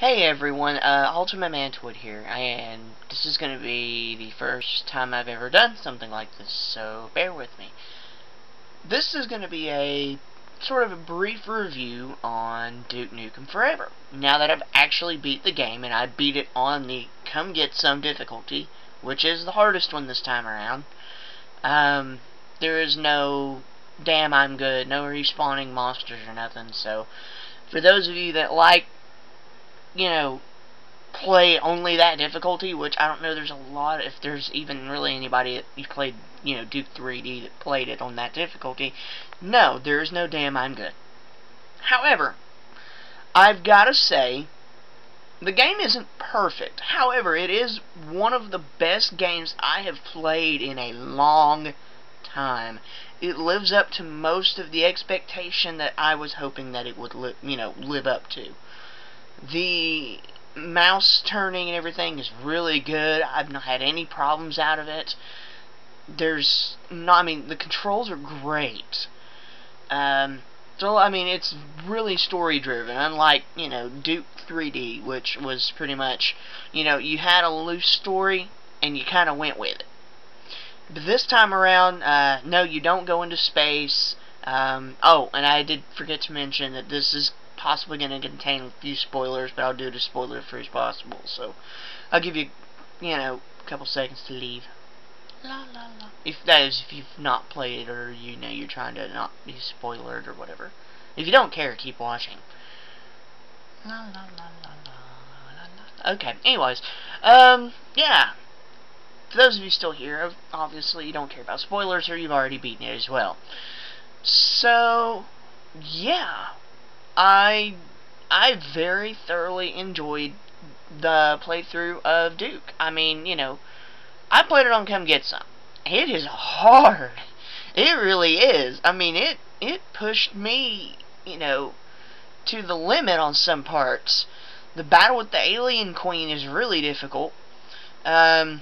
Hey everyone, Ultimate Mantwood here, and this is going to be the first time I've ever done something like this, so bear with me. This is going to be a sort of a brief review on Duke Nukem Forever. Now that I've actually beat the game, and I beat it on the Come Get Some difficulty, which is the hardest one this time around, there is no damn I'm good, no respawning monsters or nothing, so for those of you that like, play only that difficulty, which I don't know there's a lot, if there's even really anybody that you played, Duke 3D that played it on that difficulty. No, there is no damn I'm good. However, I've got to say, the game isn't perfect. However, it is one of the best games I have played in a long time. It lives up to most of the expectation that I was hoping that it would live up to. The mouse turning and everything is really good. I've not had any problems out of it. The controls are great. It's really story driven, unlike, Duke 3D, which was pretty much, you had a loose story and you kind of went with it. But this time around, no, you don't go into space. Oh, and I did forget to mention that this is possibly going to contain a few spoilers, but I'll do it as spoiler-free as possible. So, I'll give you, a couple seconds to leave. La la la. If you've not played it, or you're trying to not be spoilered or whatever. If you don't care, keep watching. La la la la la la. Okay. Anyways, yeah. For those of you still here, obviously you don't care about spoilers, or you've already beaten it as well. So, yeah. I very thoroughly enjoyed the playthrough of Duke. I played it on Come Get Some. It is hard. It really is. It pushed me, to the limit on some parts. The battle with the Alien Queen is really difficult. I'd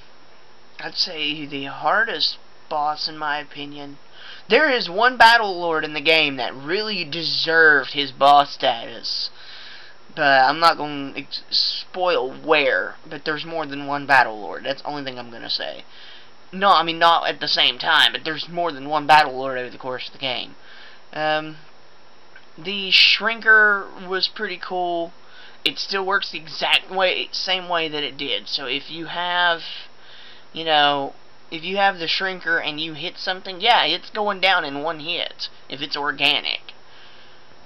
say the hardest boss, in my opinion. There is one Battle Lord in the game that really deserved his boss status. But I'm not going to spoil where, but there's more than one Battle Lord. That's the only thing I'm going to say. No, not at the same time, but there's more than one Battle Lord over the course of the game. The Shrinker was pretty cool. It still works the same way that it did. So if you have, if you have the Shrinker and you hit something, yeah, it's going down in one hit, if it's organic.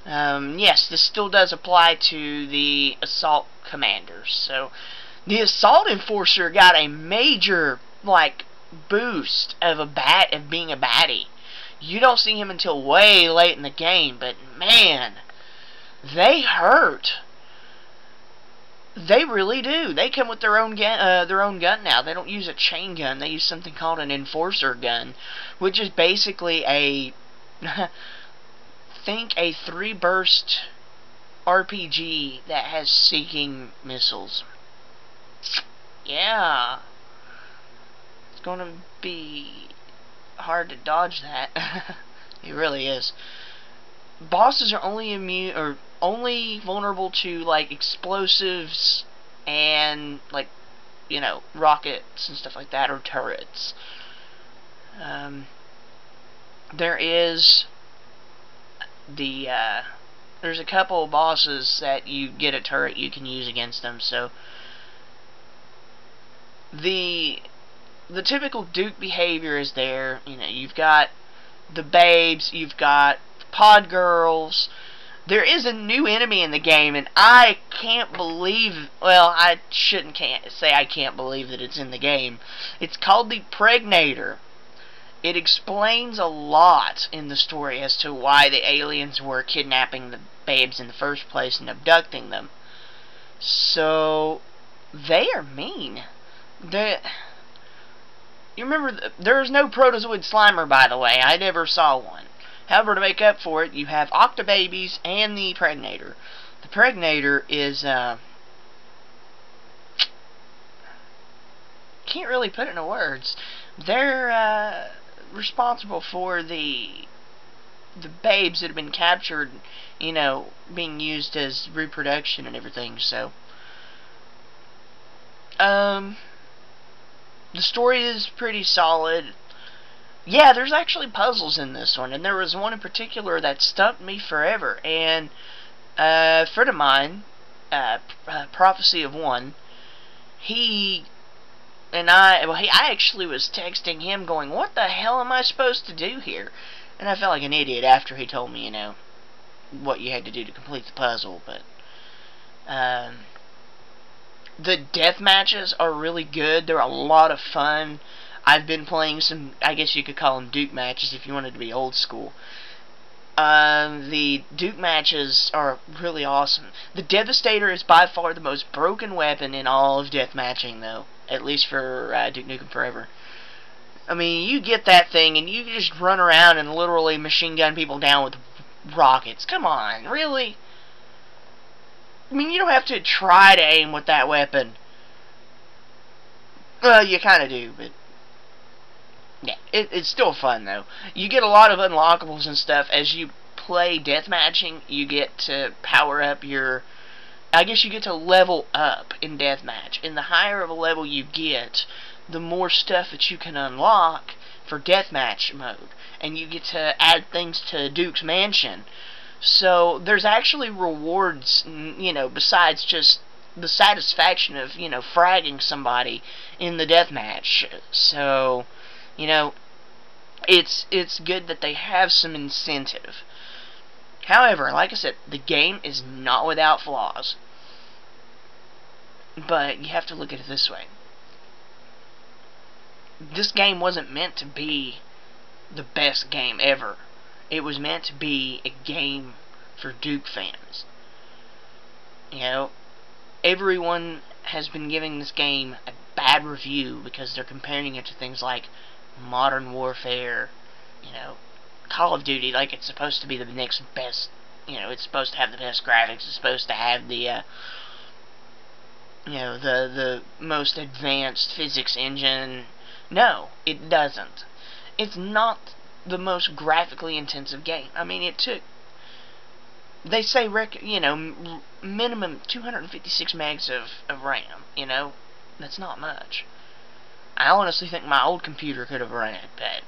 Yes, this still does apply to the Assault Commanders. So, the Assault Enforcer got a major, boost of being a baddie. You don't see him until way late in the game, but man, they hurt. They really do. They come with their own gun now. They don't use a chain gun. They use something called an enforcer gun, which is basically a think a 3-burst RPG that has seeking missiles. Yeah, it's gonna be hard to dodge that. It really is. Bosses are only vulnerable to explosives and rockets and stuff like that, or turrets. There's a couple of bosses that you get a turret you can use against them. So the typical Duke behavior is there. You've got the babes, you've got pod girls. There is a new enemy in the game, and I can't believe, well, I can't say I can't believe that it's in the game. It's called the Pregnator. It explains a lot in the story as to why the aliens were kidnapping the babes in the first place and abducting them. So, they are mean. You remember, there's no Protozoid Slimer, by the way. I never saw one. However, to make up for it, you have Octobabies and the Pregnator. The Pregnator is, can't really put it into words. They're, responsible for the babes that have been captured, being used as reproduction and everything. So The story is pretty solid. Yeah, there's actually puzzles in this one, and there was one in particular that stumped me forever. And a friend of mine, Prophecy of One, he and I actually was texting him going, what the hell am I supposed to do here? And I felt like an idiot after he told me, what you had to do to complete the puzzle. But the death matches are really good. They're a lot of fun. I've been playing some, I guess you could call them Duke matches if you wanted to be old school. The Duke matches are really awesome. The Devastator is by far the most broken weapon in all of deathmatching, though. At least for Duke Nukem Forever. I mean, you get that thing and you just run around and literally machine gun people down with rockets. Come on, really? I mean, you don't have to try to aim with that weapon. Well, you kind of do, but yeah, it's still fun, though. You get a lot of unlockables and stuff as you play deathmatching. You get to power up your... I guess you get to level up in deathmatch. And the higher of a level you get, the more stuff that you can unlock for deathmatch mode. And you get to add things to Duke's Mansion. So there's actually rewards, besides just the satisfaction of, fragging somebody in the deathmatch. So, it's good that they have some incentive. However, like I said, the game is not without flaws. But you have to look at it this way. This game wasn't meant to be the best game ever. It was meant to be a game for Duke fans. Everyone has been giving this game a bad review because they're comparing it to things like Modern Warfare, Call of Duty, like it's supposed to be the next best, it's supposed to have the best graphics, it's supposed to have the, the most advanced physics engine. No, it doesn't. It's not the most graphically intensive game. I mean, it took, they say, minimum 256 megs of RAM, that's not much. I honestly think my old computer could have run it, but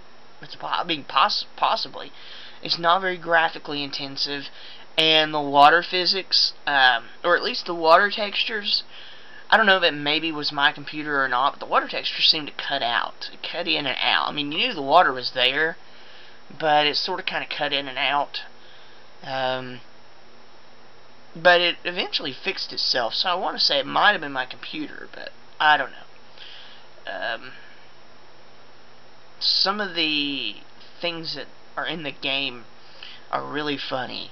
possibly. It's not very graphically intensive, and the water physics, or at least the water textures, I don't know if it maybe was my computer or not, but the water textures seemed to cut out. It cut in and out. I mean, you knew the water was there, but it sort of kind of cut in and out. But it eventually fixed itself, so I want to say it might have been my computer, but I don't know. Some of the things that are in the game are really funny.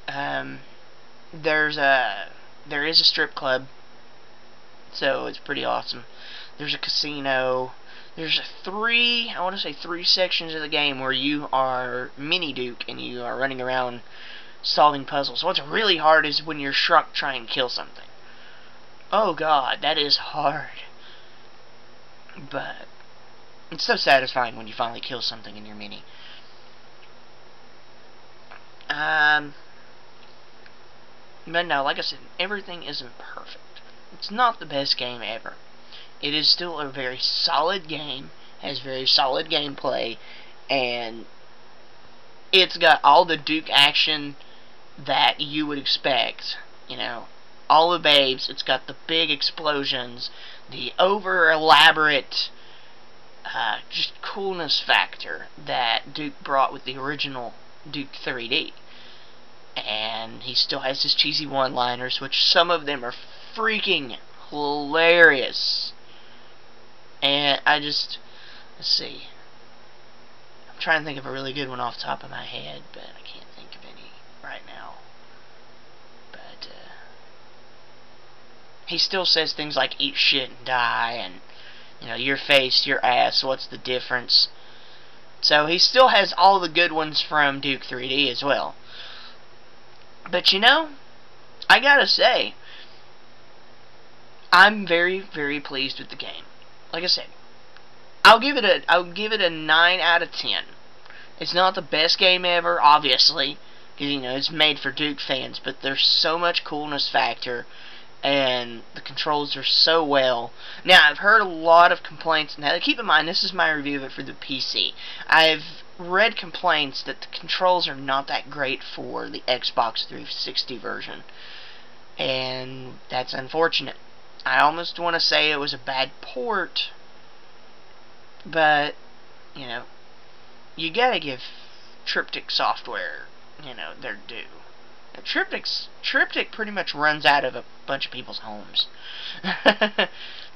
There is a strip club, so it's pretty awesome. There's a casino. There's I want to say three sections of the game where you are Mini Duke and you are running around solving puzzles. What's really hard is when you're shrunk trying to kill something. Oh god, that is hard. But it's so satisfying when you finally kill something in your mini. But no, like I said, everything isn't perfect. It's not the best game ever. It is still a very solid game, has very solid gameplay, and it's got all the Duke action that you would expect. All the babes. It's got the big explosions, the over-elaborate just coolness factor that Duke brought with the original Duke 3D. And he still has his cheesy one-liners, which some of them are freaking hilarious. And let's see. I'm trying to think of a really good one off the top of my head, but I can't think of any right now. But, he still says things like, eat shit and die, and, your face, your ass, what's the difference? So he still has all the good ones from Duke 3D as well. But I gotta say, I'm very, very pleased with the game. Like I said, I'll give it a 9 out of 10. It's not the best game ever, obviously, because it's made for Duke fans, but there's so much coolness factor, and the controls are so well. Now, I've heard a lot of complaints. Now, keep in mind, this is my review of it for the PC. I've read complaints that the controls are not that great for the Xbox 360 version, and that's unfortunate. I almost want to say it was a bad port, but, you know, you gotta give Tryptich Software, you know, their due. Tryptich pretty much runs out of a bunch of people's homes,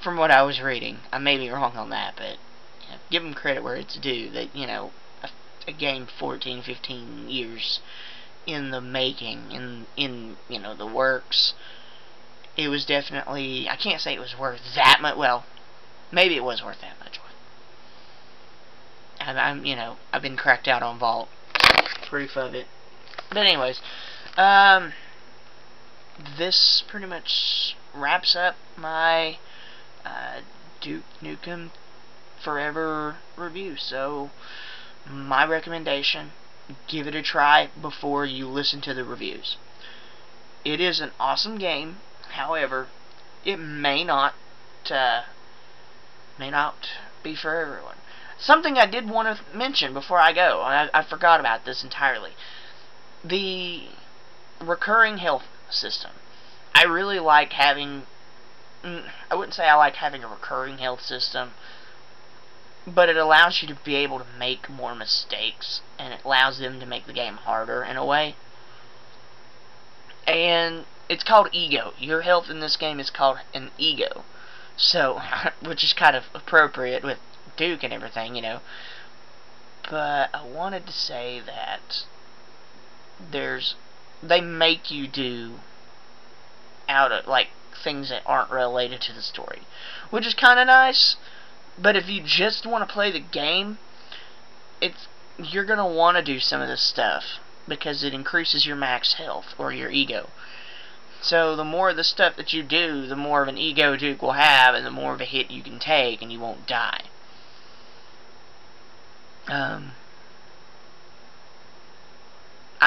from what I was reading. I may be wrong on that, but you know, give them credit where it's due. That, you know, a game 14, 15 years in the making, in you know, the works. It was definitely, I can't say it was worth that much. Well, maybe it was worth that much. You know, I've been cracked out on Vault, proof of it. But anyways, this pretty much wraps up my Duke Nukem Forever review. So, my recommendation, give it a try before you listen to the reviews. It is an awesome game. However, it may not be for everyone. Something I did want to mention before I go, I forgot about this entirely. The recurring health system. I really like having, I wouldn't say I like having a recurring health system, but it allows you to be able to make more mistakes, and it allows them to make the game harder in a way. And it's called ego. Your health in this game is called an ego. So, which is kind of appropriate with Duke and everything, you know. But I wanted to say that they make you do out of, like, things that aren't related to the story, which is kind of nice. But if you just want to play the game, you're gonna want to do some of this stuff because it increases your max health or your ego. So the more of the stuff that you do, the more of an ego Duke will have, and the more of a hit you can take, and you won't die. I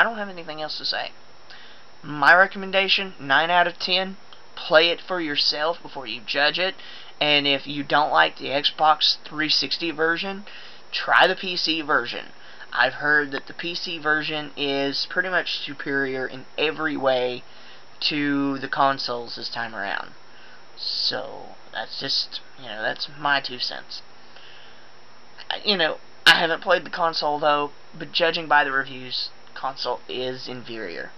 don't have anything else to say. My recommendation, 9 out of 10. Play it for yourself before you judge it. And if you don't like the Xbox 360 version, try the PC version. I've heard that the PC version is pretty much superior in every way to the consoles this time around. So, that's just, you know, that's my 2 cents. You know, I haven't played the console though, but judging by the reviews, console is inferior.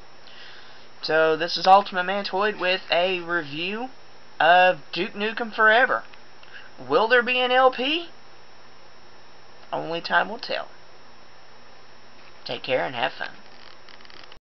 So, this is Ultimate Mantoid with a review of Duke Nukem Forever. Will there be an LP? Only time will tell. Take care and have fun.